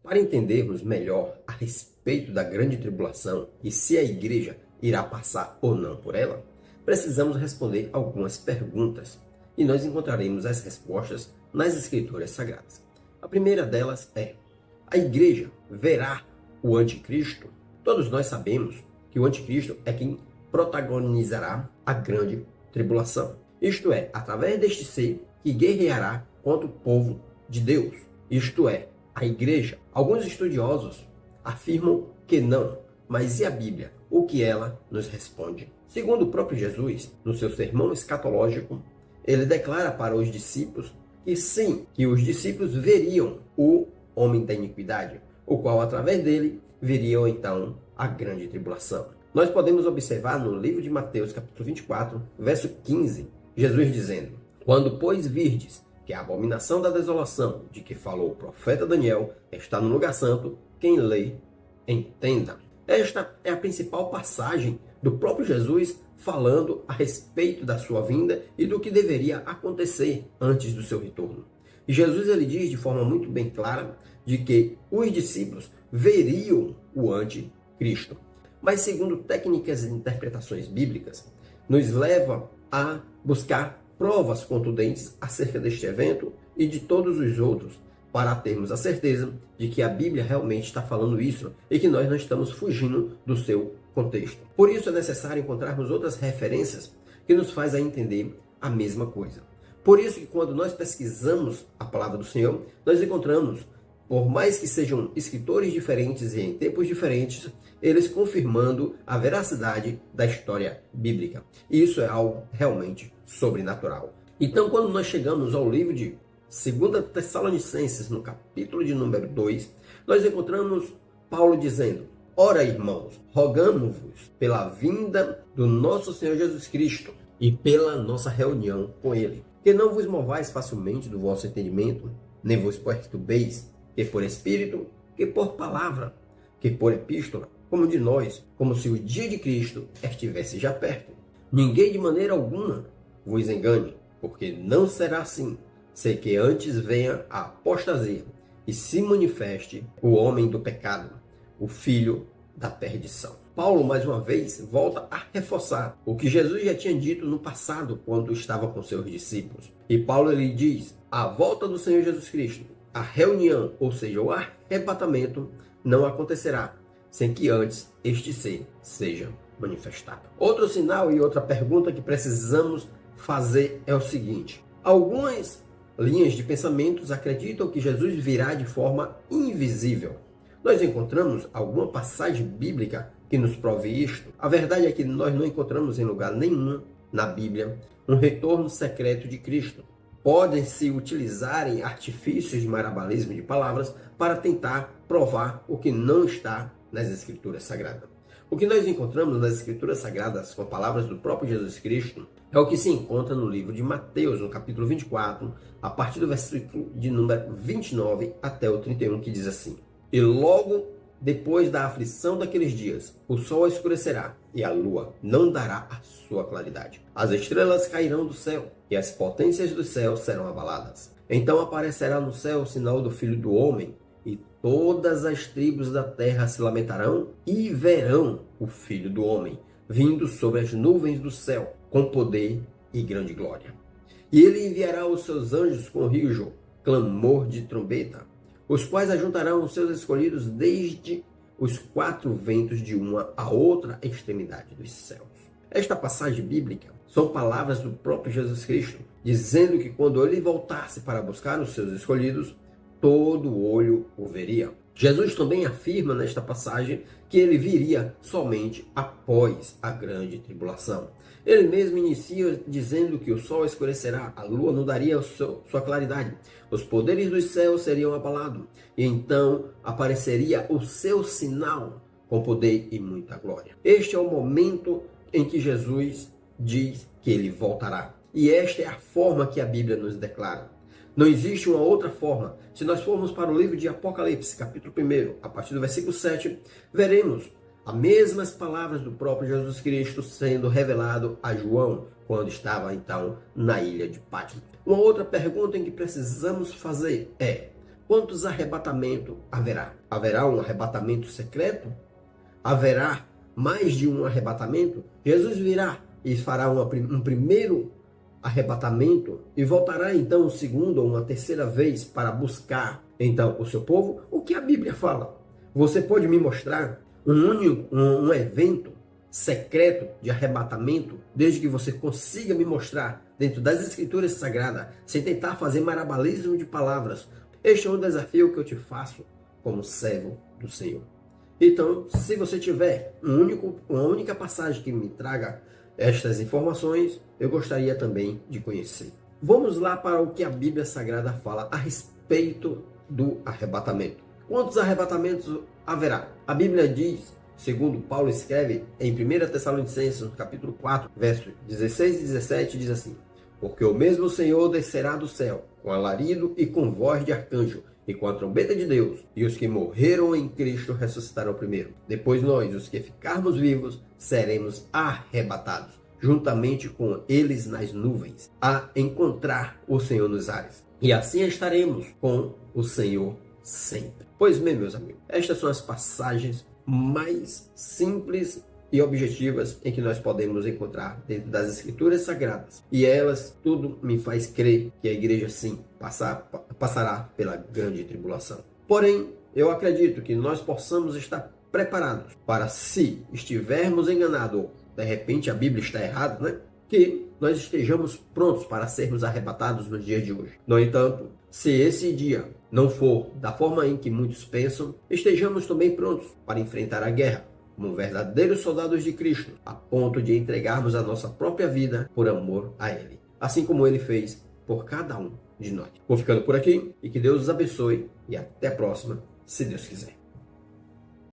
Para entendermos melhor a respeito da grande tribulação e se a igreja irá passar ou não por ela, precisamos responder algumas perguntas e nós encontraremos as respostas nas Escrituras Sagradas. A primeira delas é: a igreja verá o anticristo? Todos nós sabemos que o anticristo é quem protagonizará a grande tribulação. Isto é, através deste ser que guerreará contra o povo de Deus. Isto é, a igreja. Alguns estudiosos afirmam que não, mas e a Bíblia? O que ela nos responde? Segundo o próprio Jesus, no seu sermão escatológico, ele declara para os discípulos que sim, que os discípulos veriam o homem da iniquidade, o qual através dele veriam então a grande tribulação. Nós podemos observar no livro de Mateus, capítulo 24, verso 15, Jesus dizendo: quando, pois, virdes que a abominação da desolação de que falou o profeta Daniel está no lugar santo, quem lê, entenda. Esta é a principal passagem do próprio Jesus falando a respeito da sua vinda e do que deveria acontecer antes do seu retorno. E Jesus ele diz de forma muito bem clara de que os discípulos veriam o anticristo. Mas segundo técnicas e interpretações bíblicas, nos leva a buscar provas contundentes acerca deste evento e de todos os outros, para termos a certeza de que a Bíblia realmente está falando isso e que nós não estamos fugindo do seu contexto. Por isso é necessário encontrarmos outras referências que nos fazem entender a mesma coisa. Por isso que quando nós pesquisamos a palavra do Senhor, nós encontramos, por mais que sejam escritores diferentes e em tempos diferentes, eles confirmando a veracidade da história bíblica. E isso é algo realmente sobrenatural. Então, quando nós chegamos ao livro de 2 Tessalonicenses, no capítulo de número 2, nós encontramos Paulo dizendo: ora, irmãos, rogamo-vos pela vinda do nosso Senhor Jesus Cristo e pela nossa reunião com Ele, que não vos movais facilmente do vosso entendimento, nem vos perturbeis, que por Espírito, que por palavra, que por epístola, como de nós, como se o dia de Cristo estivesse já perto. Ninguém de maneira alguma vos engane, porque não será assim, sei que antes venha a apostasia e se manifeste o homem do pecado, o filho da perdição. Paulo, mais uma vez, volta a reforçar o que Jesus já tinha dito no passado, quando estava com seus discípulos. E Paulo ele diz: a volta do Senhor Jesus Cristo, a reunião, ou seja, o arrebatamento, não acontecerá sem que antes este ser seja manifestado. Outro sinal e outra pergunta que precisamos fazer é o seguinte: algumas linhas de pensamentos acreditam que Jesus virá de forma invisível. Nós encontramos alguma passagem bíblica que nos prove isto? A verdade é que nós não encontramos em lugar nenhum na Bíblia um retorno secreto de Cristo. Podem-se utilizar em artifícios de marabalismo de palavras para tentar provar o que não está nas Escrituras Sagradas. O que nós encontramos nas Escrituras Sagradas com palavras do próprio Jesus Cristo é o que se encontra no livro de Mateus, no capítulo 24, a partir do versículo de número 29 até o 31, que diz assim: e logo depois da aflição daqueles dias, o sol escurecerá e a lua não dará a sua claridade. As estrelas cairão do céu e as potências do céu serão abaladas. Então aparecerá no céu o sinal do Filho do Homem, e todas as tribos da terra se lamentarão e verão o Filho do Homem vindo sobre as nuvens do céu com poder e grande glória. E ele enviará os seus anjos com rijo, clamor de trombeta, os quais ajuntarão os seus escolhidos desde os quatro ventos de uma a outra extremidade dos céus. Esta passagem bíblica são palavras do próprio Jesus Cristo, dizendo que quando ele voltasse para buscar os seus escolhidos, todo olho o veria. Jesus também afirma nesta passagem que ele viria somente após a grande tribulação. Ele mesmo inicia dizendo que o sol escurecerá, a lua não daria sua claridade, os poderes dos céus seriam abalados, e então apareceria o seu sinal com poder e muita glória. Este é o momento em que Jesus diz que ele voltará. E esta é a forma que a Bíblia nos declara. Não existe uma outra forma. Se nós formos para o livro de Apocalipse, capítulo 1, a partir do versículo 7, veremos as mesmas palavras do próprio Jesus Cristo sendo revelado a João, quando estava então na ilha de Patmos. Uma outra pergunta em que precisamos fazer é: quantos arrebatamentos haverá? Haverá um arrebatamento secreto? Haverá mais de um arrebatamento? Jesus virá e fará um primeiro arrebatamento e voltará então um segundo ou uma terceira vez para buscar então o seu povo? O que a Bíblia fala? Você pode me mostrar um evento secreto de arrebatamento, desde que você consiga me mostrar dentro das Escrituras Sagradas, sem tentar fazer marabalismo de palavras? Este é o desafio que eu te faço como servo do Senhor. Então, se você tiver uma única passagem que me traga estas informações, eu gostaria também de conhecer. Vamos lá para o que a Bíblia Sagrada fala a respeito do arrebatamento. Quantos arrebatamentos haverá? A Bíblia diz, segundo Paulo escreve em 1 Tessalonicenses, no capítulo 4, versos 16 e 17, diz assim: porque o mesmo Senhor descerá do céu, com alarido e com voz de arcanjo, e com a trombeta de Deus, e os que morreram em Cristo ressuscitarão primeiro. Depois nós, os que ficarmos vivos, seremos arrebatados, juntamente com eles nas nuvens, a encontrar o Senhor nos ares. E assim estaremos com o Senhor sempre. Pois bem, meus amigos, estas são as passagens mais simples e objetivas em que nós podemos encontrar dentro das Escrituras Sagradas. E elas, tudo me faz crer que a igreja sim passará pela grande tribulação. Porém, eu acredito que nós possamos estar preparados para, se estivermos enganados, ou de repente a Bíblia está errada, né? Que nós estejamos prontos para sermos arrebatados nos dias de hoje. No entanto, se esse dia não for da forma em que muitos pensam, estejamos também prontos para enfrentar a guerra, como verdadeiros soldados de Cristo, a ponto de entregarmos a nossa própria vida por amor a Ele, assim como Ele fez por cada um de nós. Vou ficando por aqui e que Deus os abençoe e até a próxima, se Deus quiser.